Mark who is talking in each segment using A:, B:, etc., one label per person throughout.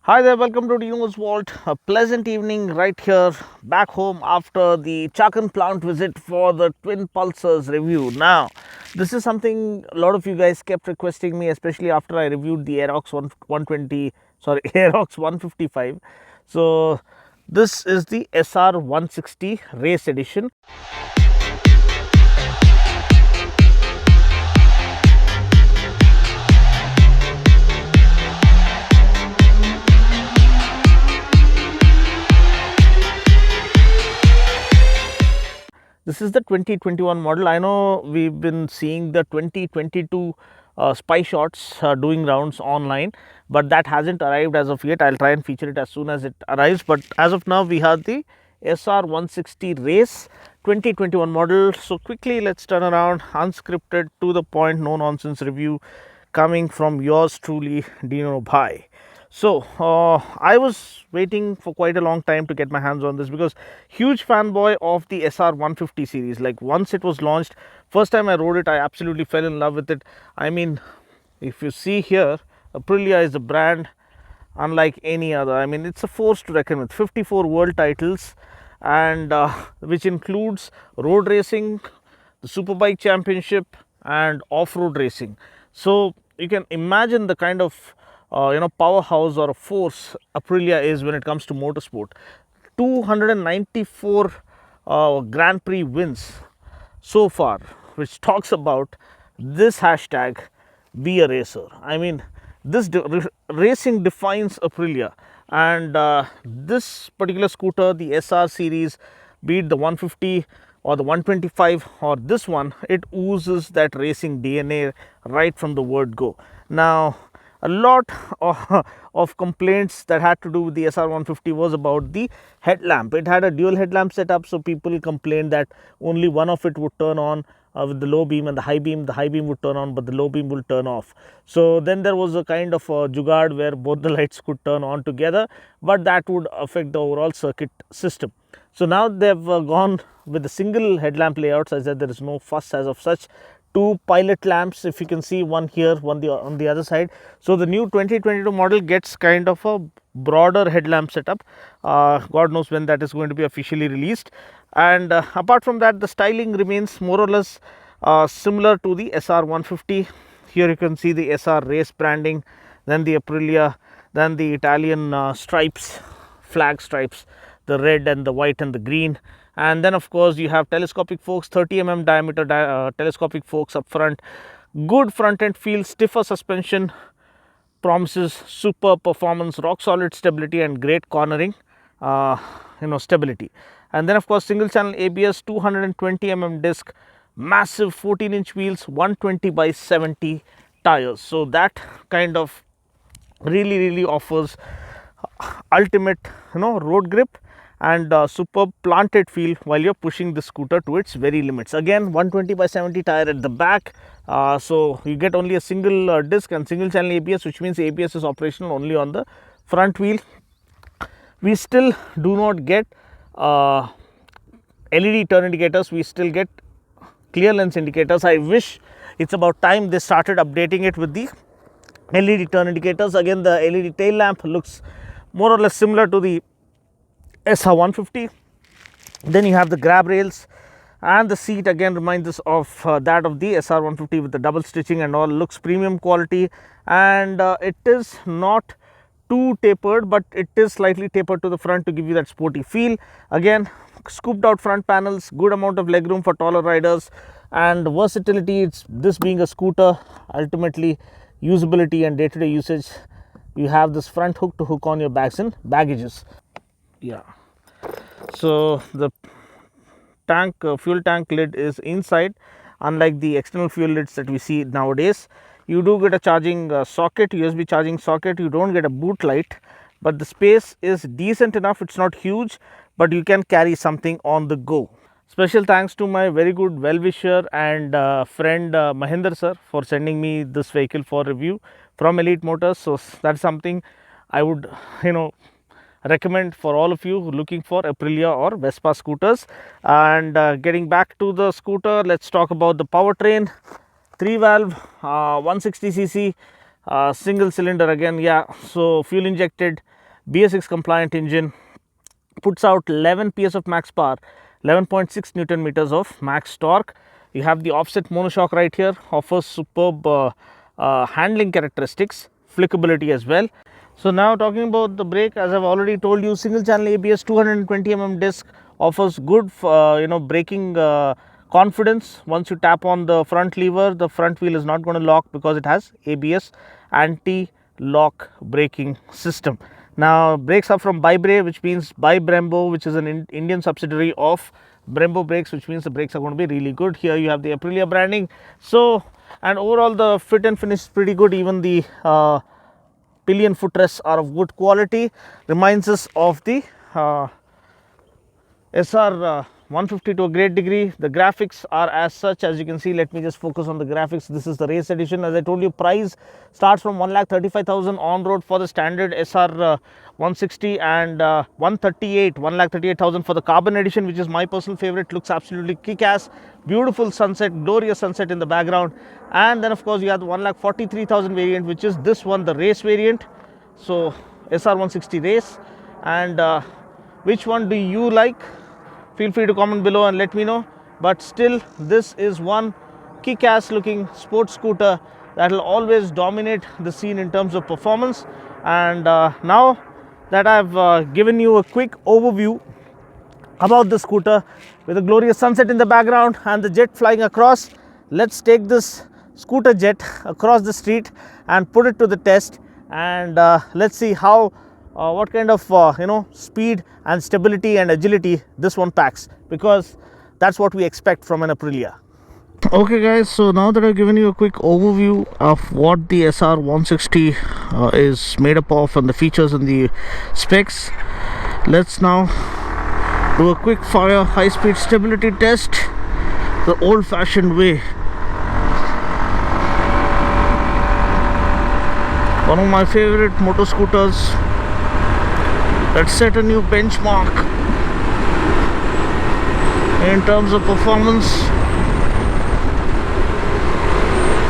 A: Hi there, welcome to Dino's Vault. A pleasant evening right here back home after the Chakan plant visit for the Twin Pulsars review. Now, this is something a lot of you guys kept requesting me, especially after I reviewed the Aerox 120, sorry, Aerox 155. So, this is the SR 160 race edition. This is the 2021 model. I know we've been seeing the 2022 spy shots doing rounds online, but that hasn't arrived as of yet. I'll try and feature it as soon as it arrives. But as of now, we have the SR 160 race 2021 model. So quickly, let's turn around, unscripted, to the point, no nonsense review coming from yours truly, Dino Bhai. So I was waiting for quite a long time to get my hands on this because huge fanboy of the SR 150 series. Like once it was launched, first time I rode it, I absolutely fell in love with it. I mean, if you see here, Aprilia is a brand unlike any other. I mean, it's a force to reckon with. 54 world titles, and which includes road racing, the Superbike Championship, and off-road racing. So you can imagine the kind of powerhouse or a force Aprilia is when it comes to motorsport. 294 Grand Prix wins so far, which talks about this hashtag, be a racer. I mean, this racing defines Aprilia, and this particular scooter, the SR series, be it the 150 or the 125 or this one, it oozes that racing DNA right from the word go. Now, a lot of complaints that had to do with the SR 150 was about the headlamp. It had a dual headlamp setup, so people complained that only one of it would turn on with the low beam, and the high beam would turn on, but the low beam will turn off. So then there was a kind of a jugaad where both the lights could turn on together, but that would affect the overall circuit system. So now they've gone with the single headlamp layouts. As I said, there is no fuss as of such. Two pilot lamps, if you can see, one here, one on the other side. So the new 2022 model gets kind of a broader headlamp setup. God knows when that is going to be officially released. And apart from that, the styling remains more or less similar to the SR 150. Here you can see the SR race branding, then the Aprilia, then the Italian stripes, flag stripes, the red and the white and the green. And then of course you have telescopic forks, 30 mm diameter telescopic forks up front. Good front end feel, stiffer suspension, promises superb performance, rock solid stability, and great cornering stability. And then of course single channel ABS, 220 mm disc, massive 14-inch wheels, 120/70 tires. So that kind of really offers ultimate road grip and superb planted feel while you're pushing the scooter to its very limits. Again, 120/70 tire at the back, so you get only a single disc and single channel ABS, which means ABS is operational only on the front wheel. We still do not get LED turn indicators, we still get clear lens indicators. I wish it's about time they started updating it with the LED turn indicators. Again, the LED tail lamp looks more or less similar to the SR 150. Then you have the grab rails, and the seat again reminds us of that of the SR 150 with the double stitching and all. Looks premium quality, and it is not too tapered, but it is slightly tapered to the front to give you that sporty feel. Again, scooped out front panels, good amount of legroom for taller riders, and versatility. It's this being a scooter, ultimately usability and day-to-day usage. You have this front hook to hook on your bags and baggages. Yeah, so the tank fuel tank lid is inside, unlike the external fuel lids that we see nowadays. You do get a charging socket, USB charging socket. You don't get a boot light, but the space is decent enough. It's not huge, but you can carry something on the go. Special thanks to my very good well-wisher and friend Mahinder sir for sending me this vehicle for review from Elite Motors. So that's something I would recommend for all of you looking for Aprilia or Vespa scooters. And getting back to the scooter, let's talk about the powertrain. 3 valve 160cc single cylinder again, yeah, so fuel injected BS6 compliant engine, puts out 11 PS of max power, 11.6 Newton meters of max torque. You have the offset monoshock right here, offers superb handling characteristics, flickability as well. So now talking about the brake, as I've already told you, single channel ABS, 220 disc, offers good braking confidence. Once you tap on the front lever, the front wheel is not going to lock because it has ABS anti-lock braking system. Now brakes are from Bybre, which means by Brembo, which is an Indian subsidiary of Brembo brakes, which means the brakes are going to be really good. Here you have the Aprilia branding. So, and overall the fit and finish is pretty good. Even the pillion footrests are of good quality. Reminds us of the SR 150 to a great degree. The graphics are as such, as you can see. Let me just focus on the graphics. This is the race edition. As I told you, price starts from 1,35,000 on road for the standard SR 160 and 1,38,000 for the carbon edition, which is my personal favorite. Looks absolutely kick-ass. Beautiful sunset, glorious sunset in the background. And then of course you have the 1,43,000 variant, which is this one, the race variant. So SR 160 race. And which one do you like? Feel free to comment below and let me know. But still, this is one kick-ass looking sports scooter that will always dominate the scene in terms of performance. And now that I've given you a quick overview about the scooter with a glorious sunset in the background and the jet flying across, let's take this scooter jet across the street and put it to the test, and let's see how what kind of speed and stability and agility this one packs, because that's what we expect from an Aprilia. Okay guys, so now that I've given you a quick overview of what the SR 160 is made up of and the features and the specs, let's now do a quick fire high speed stability test the old fashioned way. One of my favorite motor scooters that set a new benchmark in terms of performance.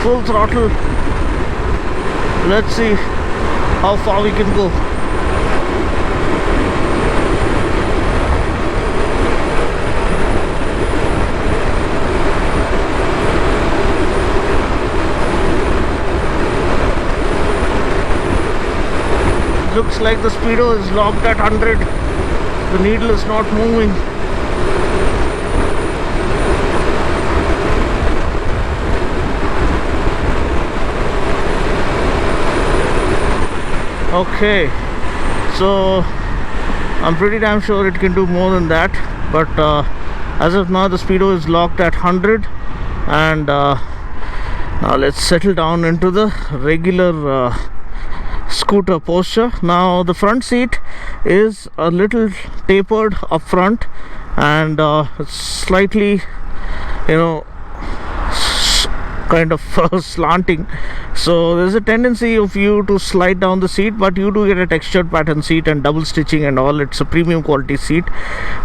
A: Full throttle. Let's see how far we can go. Looks like the speedo is locked at 100. The needle is not moving. Okay, so I'm pretty damn sure it can do more than that, but as of now the speedo is locked at 100. And now let's settle down into the regular scooter posture. Now the front seat is a little tapered up front and slightly kind of slanting, so there's a tendency of you to slide down the seat, but you do get a textured pattern seat and double stitching and all. It's a premium quality seat,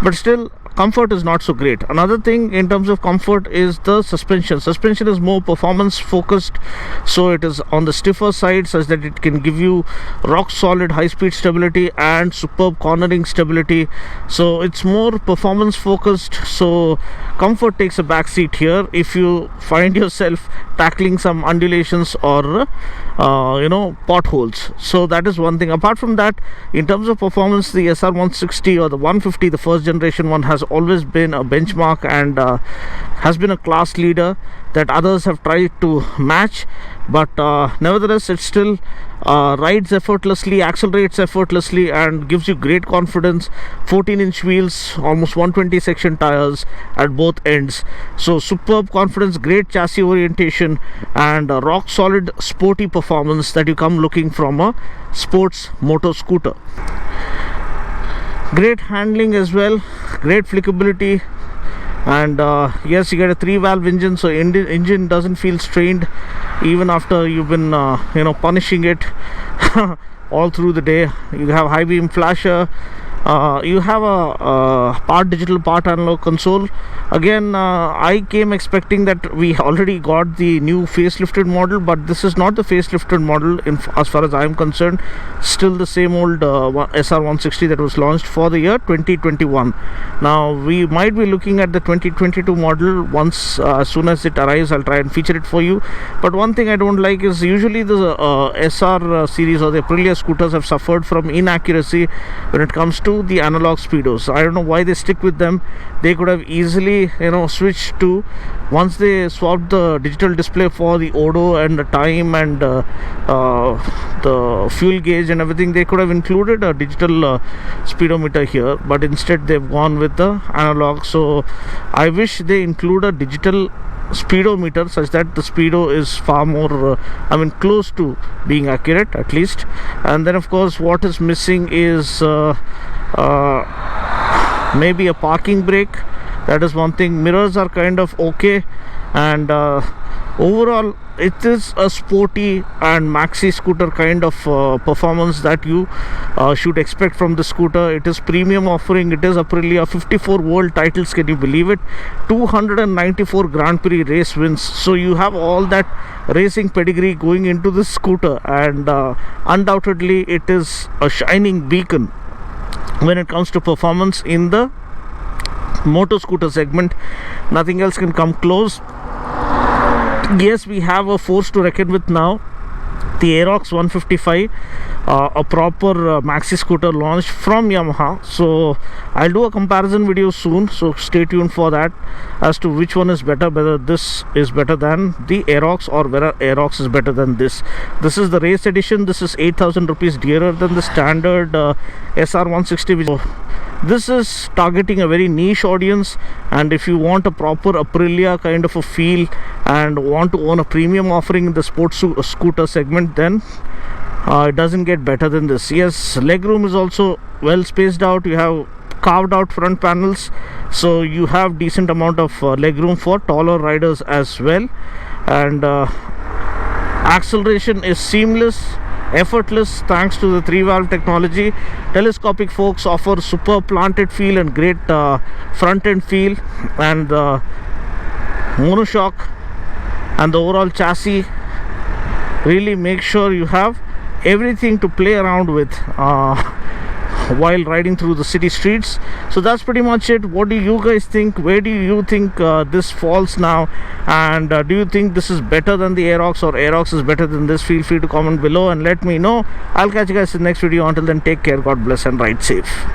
A: but still comfort is not so great. Another thing in terms of comfort is the suspension. Suspension is more performance focused, so it is on the stiffer side such that it can give you rock solid high speed stability and superb cornering stability. So it's more performance focused, so comfort takes a back seat here if you find yourself tackling some undulations or potholes. So that is one thing. Apart from that, in terms of performance, the SR 160 or the 150, the first generation one, has always been a benchmark and has been a class leader that others have tried to match, but nevertheless it still rides effortlessly, accelerates effortlessly, and gives you great confidence. 14-inch wheels, almost 120 section tires at both ends, so superb confidence, great chassis orientation, and rock solid sporty performance that you come looking from a sports motor scooter. Great handling as well, great flickability, and yes, you get a 3-valve engine, so engine doesn't feel strained even after you've been punishing it all through the day. You have high beam flasher, You have a part digital, part analog console. Again, I came expecting that we already got the new facelifted model, but this is not the facelifted model as far as I am concerned. Still the same old SR160 that was launched for the year 2021. Now we might be looking at the 2022 model once, as soon as it arrives. I'll try and feature it for you. But one thing I don't like is usually the SR series or the Aprilia scooters have suffered from inaccuracy when it comes to the analog speedos. I don't know why they stick with them. They could have easily, switched to, once they swapped the digital display for the odo and the time and the fuel gauge and everything, they could have included a digital speedometer here, but instead they've gone with the analog. So I wish they include a digital speedometer such that the speedo is far more close to being accurate at least. And then of course what is missing is maybe a parking brake. That is one thing. Mirrors are kind of okay, and overall it is a sporty and maxi scooter kind of performance that you should expect from the scooter. It is premium offering. It is Aprilia, 54 world titles, can you believe it? 294 Grand Prix race wins. So you have all that racing pedigree going into this scooter, and undoubtedly it is a shining beacon when it comes to performance in the motor scooter segment. Nothing else can come close. Yes, we have a force to reckon with now, the Aerox 155, a proper maxi scooter launched from Yamaha. So I'll do a comparison video soon, so stay tuned for that, as to which one is better, whether this is better than the Aerox or whether Aerox is better than this. This is the race edition. This is 8,000 rupees dearer than the standard SR160, which this is targeting a very niche audience. And if you want a proper Aprilia kind of a feel and want to own a premium offering in the sports scooter segment, then it doesn't get better than this. Yes, legroom is also well spaced out. You have carved out front panels, so you have decent amount of legroom for taller riders as well. And acceleration is seamless, effortless, thanks to the 3-valve technology. Telescopic forks offer super planted feel and great front end feel, and monoshock and the overall chassis really make sure you have everything to play around with while riding through the city streets. So that's pretty much it. What do you guys think? Where do you think this falls now? And do you think this is better than the Aerox, or Aerox is better than this? Feel free to comment below and let me know. I'll catch you guys in the next video. Until then, take care, God bless, and ride safe.